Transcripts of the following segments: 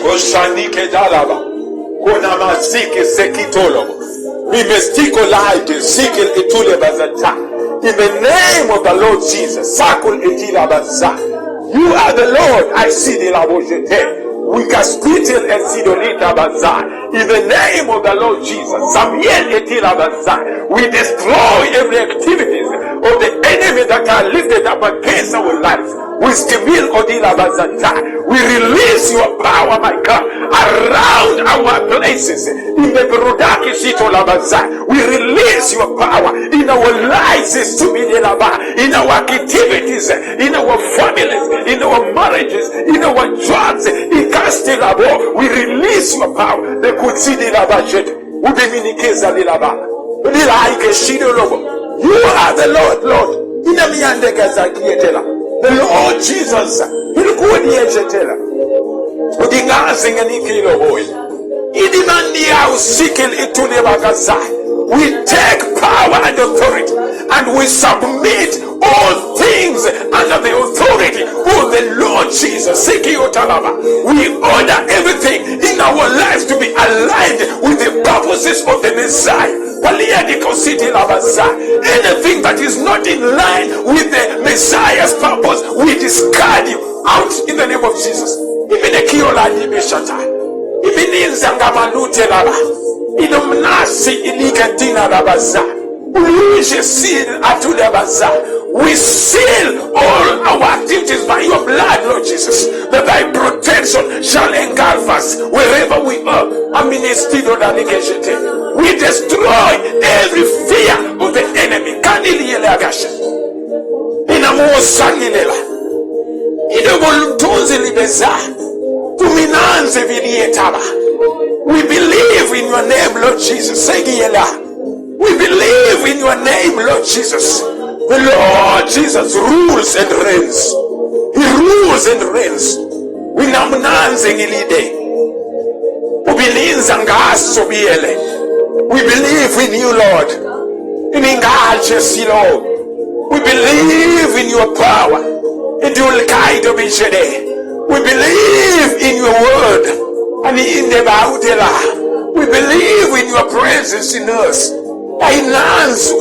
Koshanike dalaba. Konamazike sekitolobo. We mestiko laite sikil etule bazata. In the name of the Lord Jesus, Sakul etila baza. You are the Lord. I see the labojete. We caspitil and sidolita baza. In the name of the Lord Jesus, Samuel etila baza. We destroy every activities of the enemy that are lifted up against our lives. We stimulate odila bazata. We release your power, my God, around our places. In the Brodaki Shitola baza. We release your power in our lives, in our activities, in our families, in our marriages, in our jobs, in Castelabo. We release your power. The Kutsidi Labajet, Ubiminikeza Lilaba, Lilaike Shidolobo. You are the Lord, Lord. The Lord Jesus, Ilkudietela, Udingasing and Ikilo Boy. Idimandia Usikil Itulebagazai. We take power and authority and we submit all things under the authority of the Lord Jesus. We order everything in our lives to be aligned with the purposes of the Messiah. Anything that is not in line with the Messiah's purpose, we discard you out in the name of Jesus. Even the Kiola Libishata, even in Zangamanute Lala. Inomnasi ilikatina rabaza. We seal we seal all our activities by your blood, Lord Jesus, that thy protection shall engulf us wherever we are. We destroy every fear of the enemy. We believe in your name, Lord Jesus. We believe in your name, Lord Jesus. The Lord Jesus rules and reigns. He rules and reigns. We believe in you, Lord. We believe in your power. We believe in your word. And in the Bautela, we believe in your presence in us. Ainanzu,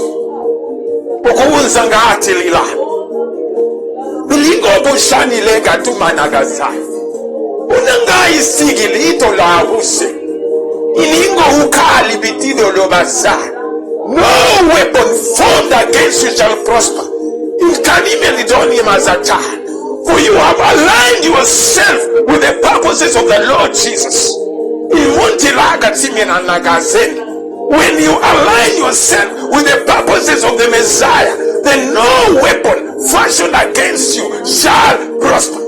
Pokunza ngatilila. Bilingo bushani lega tu managazai. Unanga isigilito la use. Ilingo ukali bitido lobazai. No weapon formed against you shall prosper. Inkanimeli mazata. For you have aligned yourself with the purposes of the Lord Jesus. When you align yourself with the purposes of the Messiah, then no weapon fashioned against you shall prosper.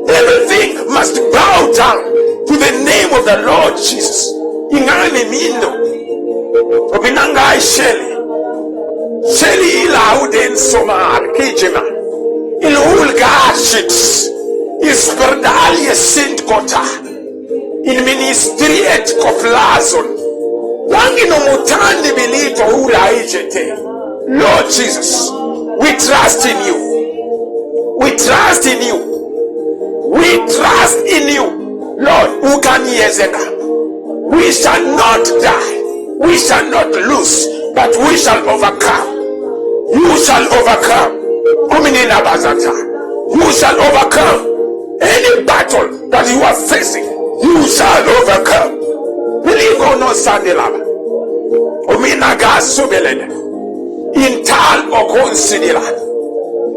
Everything must bow down to the name of the Lord Jesus. Sheli ilauden somar kijima il ulgashits is perdalie sint kota in ministriet koplazon wangino mutandi bilito ula ijete. Lord Jesus, we trust in you. We trust in you. We trust in you. Lord, ukaniezeka. We shall not die. We shall not lose, but we shall overcome. You shall overcome. You shall overcome any battle that you are facing. You shall overcome. Believe or not, Sandilaba. Ominaga subelene. Intal okonsidila.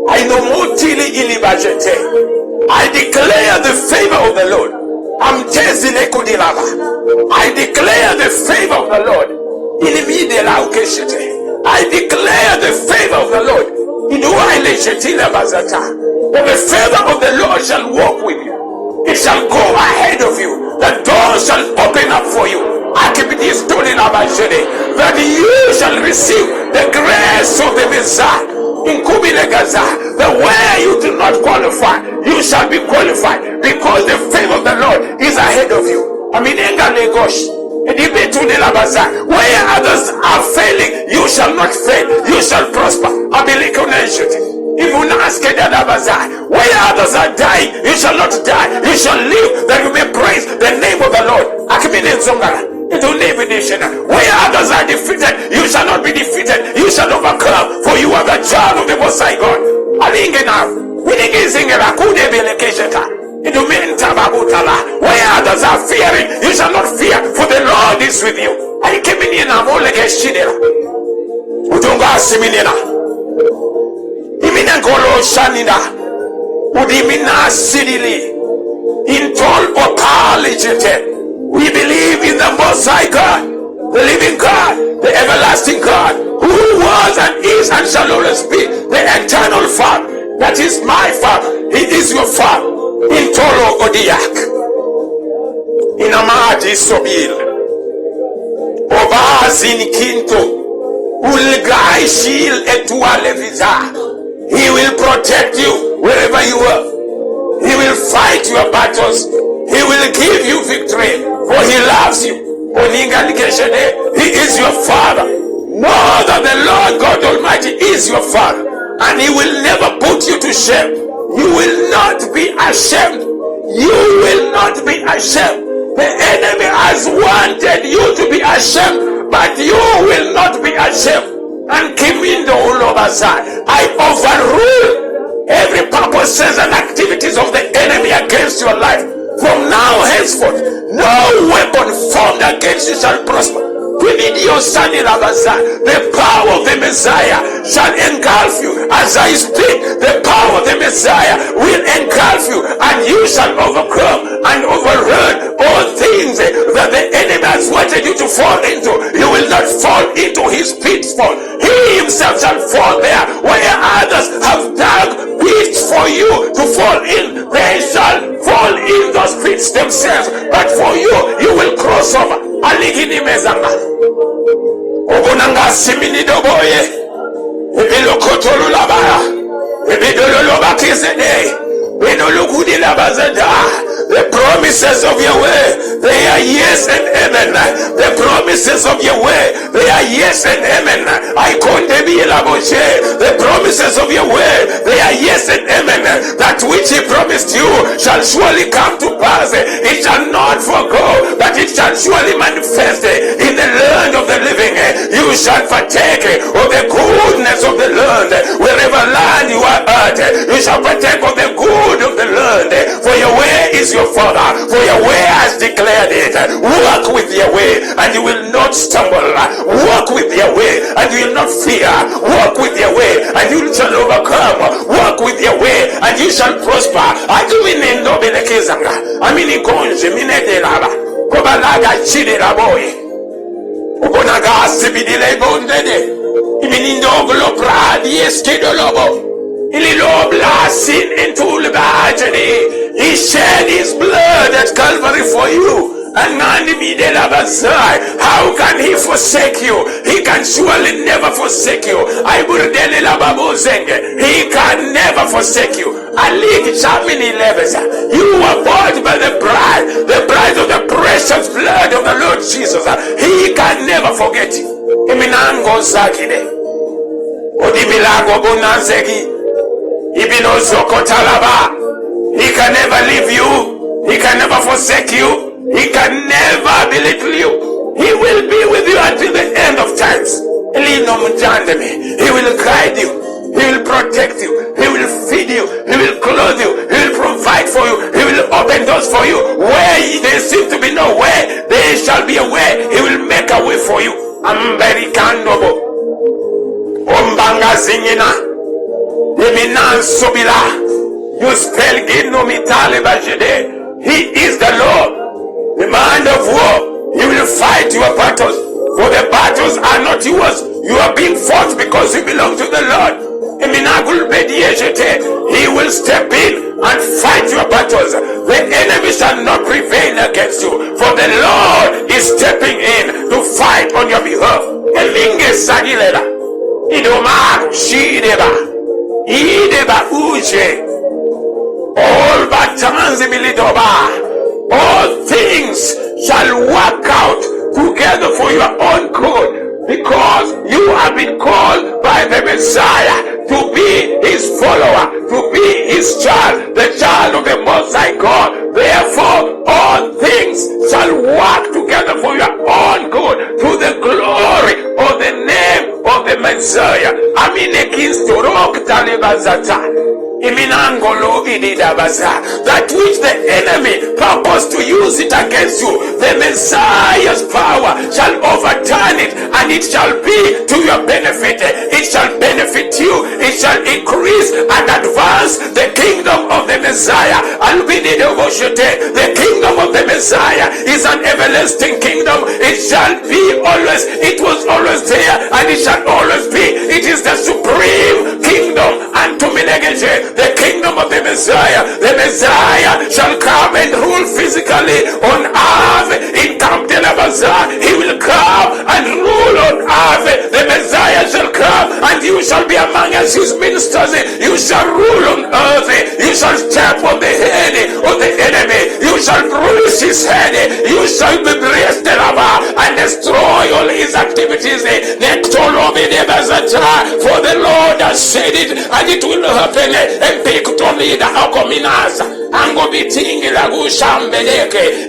I know mutili ilibajete. I declare the favor of the Lord. I declare the favor of the Lord. I declare the favor of the Lord. That the favor of the Lord shall walk with you. It shall go ahead of you. The door shall open up for you. That you shall receive the grace of the Messiah. The way you do not qualify, you shall be qualified, because the favor of the Lord is ahead of you. Where others are failing, you shall not fail. You shall prosper. Even ask where others are dying, you shall not die. You shall live that you may praise the name of the Lord. Where others are defeated, you shall not be defeated. You shall overcome, for you are the child of the Most High God. Where others are fearing, you shall not fear, for the Lord is with you. We believe in the Most High God, the living God, the everlasting God, who was and is and shall always be, the eternal Father. That is my Father. He is your Father. In Tolo Odiak, in Amadi Sobil, Obazin Kinto, Ulgai Shil Etuale Visa. He will protect you wherever you are. He will fight your battles. He will give you victory, for he loves you. He is your Father. Know that the Lord God Almighty is your Father, and he will never put you to shame. You will not be ashamed. You will not be ashamed. The enemy has wanted you to be ashamed, but you will not be ashamed. And keep in the whole of us. I overrule every purposes and activities of the enemy against your life. From now henceforth, no weapon formed against you shall prosper. The power of the Messiah shall engulf you. As I speak, the power of the Messiah will engulf you, and you shall overcome and overrun all things that the enemy has wanted you to fall into. You will not fall into his pitfall. He himself shall fall there where others have dug pits for you to fall in. They shall fall in those pits themselves, but for you, you will cross over. Aligini mezanga obunanga simini doboye ebilokotolo labaya ebidolo bakizede benolukudi labazada. The promises of Yahweh, they are yes and amen. The promises of Yahweh, they are yes and amen. I can't be laboshe. The promises of Yahweh, they are yes and amen. That which he promised you shall surely come to pass. It shall not forgo, but it shall surely manifest in the land of the living. You shall partake of the goodness of the land. Wherever land you are at, you shall partake of the good of the land. For Yahweh is your Father, for Yahweh has declared it. Walk with Yahweh and you will not stumble. Walk with Yahweh and you will not fear. Walk with Yahweh and you shall overcome. Walk with Yahweh and you shall prosper. I do mean no belekezanga. I mean ikonje minete laba. Kobalaga chide laboy. Ubonaga sibidile bondede. Iminindo globra dieskedo lobo. Sin into the he shed his blood at Calvary for you. And how can he forsake you? He can surely never forsake you. He can never forsake you. You were bought by the bride of the precious blood of the Lord Jesus. He can never forget you. He can never leave you. He can never forsake you. He can never belittle you. He will be with you until the end of times. He will guide you. He will protect you. He will feed you. He will clothe you. He will provide for you. He will open doors for you. Where there seems to be no way, there shall be a way. He will make a way for you. Amberikandobo. Ombanga zingina. You spell He is the Lord, the man of war. He will fight your battles, for the battles are not yours. You are being fought because you belong to the Lord. He will step in and fight your battles. The enemy shall not prevail against you, for the Lord is stepping in to fight on your behalf. All things shall work out together for your own good, because you have been called by the Messiah to be his his follower, to be his child, the child of the Most High God. Therefore, all things shall work together for your own good, to the glory of the name of the Messiah. Amine kinstorok talibazata. That which the enemy purposed to use it against you, the Messiah's power shall overturn it, and it shall be to your benefit. It shall benefit you. It shall increase and advance the kingdom of the Messiah. The kingdom of the Messiah is an everlasting kingdom. It shall be always. It was always there, and it shall always be. It is the supreme kingdom. And to the kingdom of the Messiah. The Messiah shall come and rule physically on earth in Camp de la Bazaar. He will come and rule on earth. The Messiah shall come and you shall be among us, his ministers. You shall rule on earth. You shall step on the head of the enemy. You shall bruise his head. You shall be blessed and destroy all his activities. For the Lord has said it, and it will happen.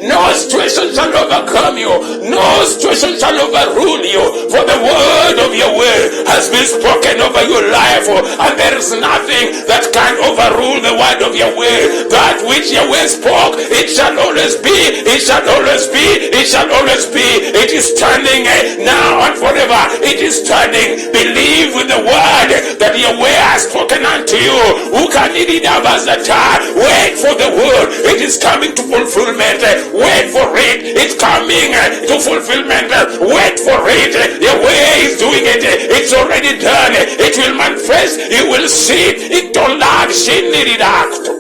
No situation shall overcome you. No situation shall overrule you. For the word of your word has been spoken over your life, and there is nothing that can overrule the word of your word. That which your word spoke, it shall always be. It shall always be. It shall always be. It is standing now and forever. It is standing. Believe with the word that your word has spoken unto you. Who can need it? Wait for the word. It is coming to fulfillment. Wait for it. It's coming to fulfillment. Wait for it. Your way is doing it. It's already done. It will manifest. You will see it. It don't lag. She needed act.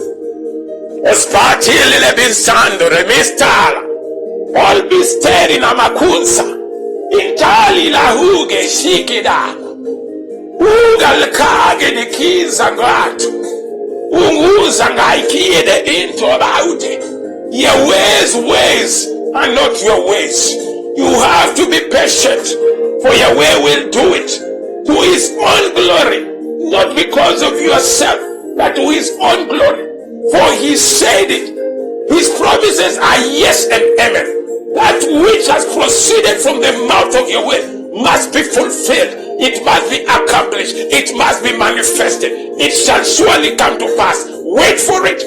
Espatile lebisando remistala. All be steady na makunsa. Intali la huge shikida. Ugal kage nikiza ngatu. Unguza ngaikiede into about it. Your ways are not your ways. You have to be patient, for Yahweh will do it to his own glory, not because of yourself, but to his own glory. For he said it. His promises are yes and amen. That which has proceeded from the mouth of Yahweh must be fulfilled. It must be accomplished. It must be manifested. It shall surely come to pass. Wait for it.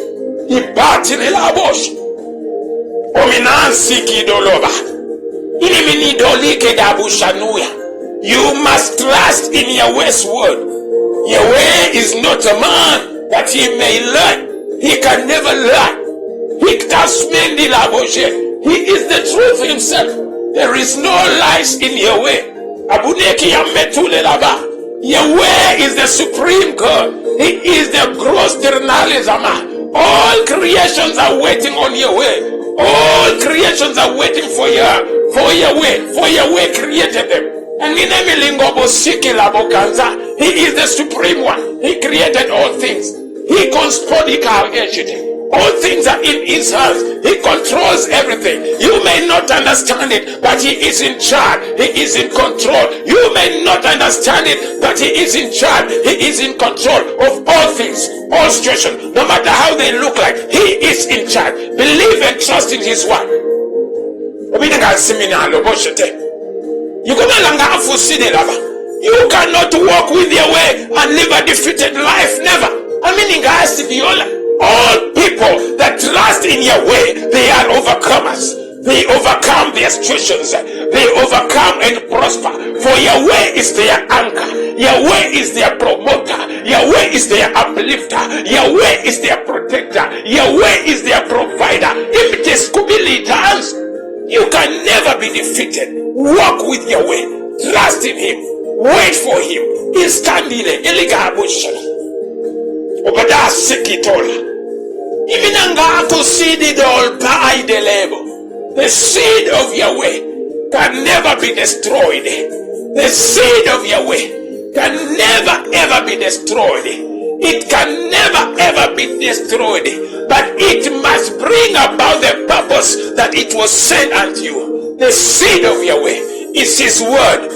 You must trust in Yahweh's word. Yahweh is not a man that he may lie. He can never lie. He is the truth himself. There is no lies in Yahweh. Yahweh is the supreme God. He is the gross eternalism. All creations are waiting on Yahweh. All creations are waiting for Yahweh. For Yahweh created them. And he is the supreme one. He created all things. He controls all things are in his hands. He controls everything. You may not understand it, but he is in charge. He is in control. You may not understand it, but he is in charge. He is in control of all things, all situations, no matter how they look like. He is in charge. Believe and trust in his word. You cannot walk with your way and live a defeated life. Never. All people that trust in Yahweh, they are overcomers. They overcome their situations. They overcome and prosper. For Yahweh is their anchor. Yahweh is their promoter. Yahweh is their uplifter. Yahweh is their protector. Yahweh is their provider. If it is Kubilitas, you can never be defeated. Walk with Yahweh. Trust in him. Wait for him. Instandile eligabusha. Obada sekitola. Even angato seed all by the label. The seed of Yahweh can never be destroyed. The seed of Yahweh can never ever be destroyed. It can never ever be destroyed. But it must bring about the purpose that it was sent unto you. The seed of Yahweh is his word.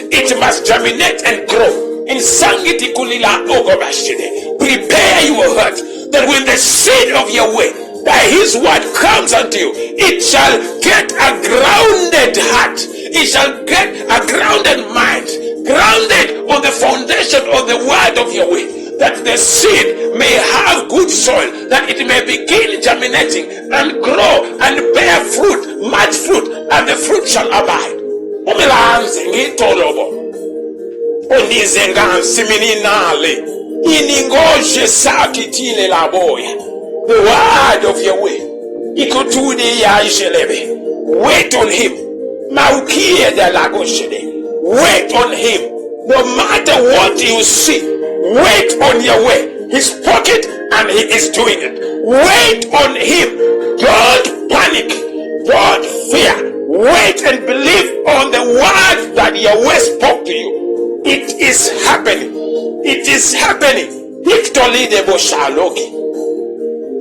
It must germinate and grow. In Sangiti Kulila Ogobashide, prepare your heart that when the seed of Yahweh, that his word comes unto you, it shall get a grounded heart, it shall get a grounded mind, grounded on the foundation of the word of Yahweh, that the seed may have good soil, that it may begin germinating and grow and bear fruit, much fruit, and the fruit shall abide. Umilanzi ngitolobo onize ngansiminale iningoje sakitile laboya. The word of Yahweh ikutudi ya ishelebe. Wait on him. Maukie de lagoshede. Wait on him. No matter what you see, wait on Yahweh. He spoke it and he is doing it. Wait on him. Don't panic. Don't fear. Wait and believe on the word that Yahweh spoke to you. It is happening. It is happening. Victory de Boshaloki.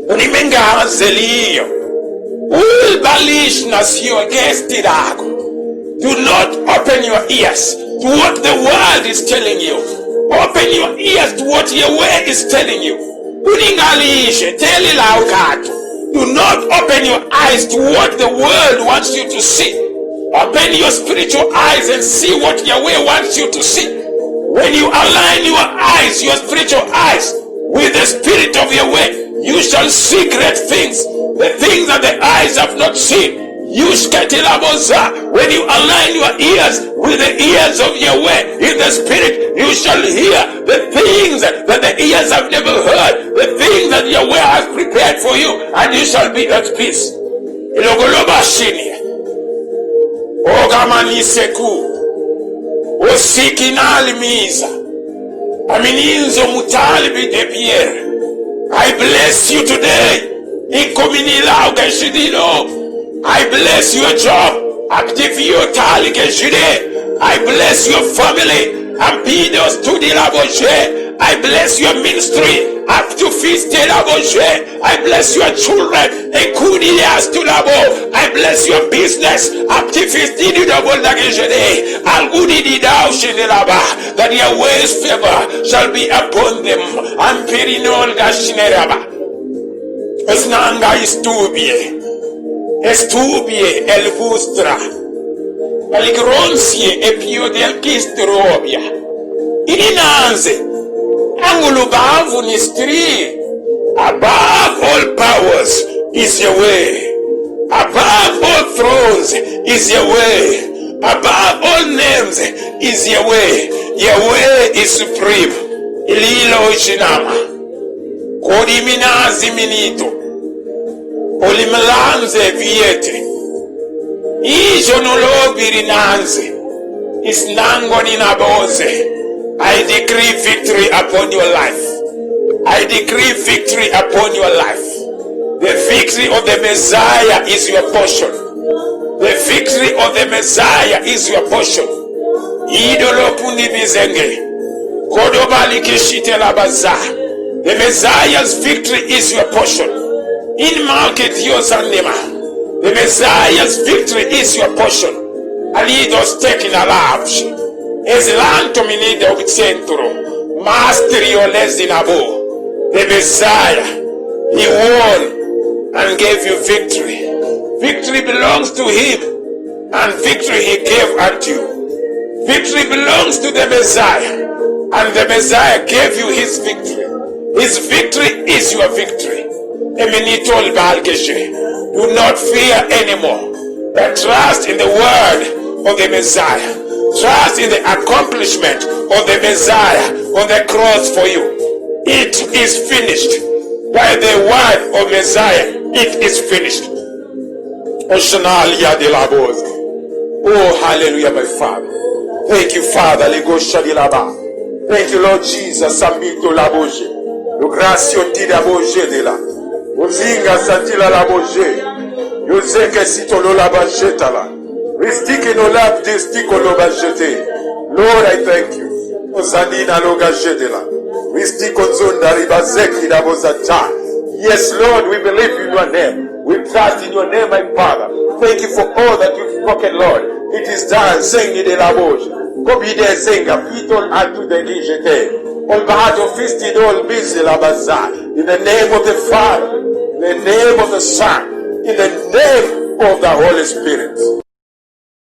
Unimenga zelio. Ulbalish nasio gestirago. Do not open your ears to what the world is telling you. Open your ears to what Yahweh is telling you. Uningalishe teli laukato. Do not open your eyes to what the world wants you to see. Open your spiritual eyes and see what Yahweh wants you to see. When you align your eyes, your spiritual eyes, with the spirit of Yahweh, you shall see great things. The things that the eyes have not seen. When you align your ears with the ears of Yahweh in the spirit, you shall hear the things that the ears have never heard, the things that Yahweh has prepared for you, and you shall be at peace. I bless you today. I bless your job. I bless your family. I bless your ministry. I bless your children. I bless your business. That Yahweh's favor shall be upon them. Esnanga estubie el bustra, el gronsie e pio del kistrobia. Ininanze, angulubavu nistri, above all powers is Yahweh, above all thrones is Yahweh, above all names is Yahweh. Yahweh is supreme. Ililo ishinama, kodi minazi minito. Olimelanze viete. Ijo nolobirinanze. Isnango ninaboze. I decree victory upon your life. I decree victory upon your life. The victory of the Messiah is your portion. The victory of the Messiah is your portion. Idolo pundi bizenge. Kodobali kishite labaza. The Messiah's victory is your portion. In market Yosandema, the Messiah's victory is your portion. Alidos taking a large. Eslanto minida of centro. Mastery or less than above. The Messiah, he won and gave you victory. Victory belongs to him, and victory he gave unto you. Victory belongs to the Messiah, and the Messiah gave you his victory. His victory is your victory. Do not fear anymore, but trust in the word of the Messiah. Trust in the accomplishment of the Messiah on the cross for you. It is finished. By the word of Messiah, it is finished. Oh, hallelujah, my Father. Thank you, Father. Thank you, Lord Jesus. Sambito laboje. Lugratio ti laboje de la. Uzinga santila laboje. Yuzeke sitolo labajeta la. Ristiki no lab distiko lobajete. Lord, I thank you. Ozandina logajete la. Ristiko zunda ribazeki labozata. Yes, Lord, we believe in your name. We trust in your name, my Father. Thank you for all that you've spoken, Lord. It is done. Sing it in la boche. Kobidesenga pitol atu de gijete. Olbato fistidol bizila bazar. In the name of the Father, in the name of the Son, in the name of the Holy Spirit.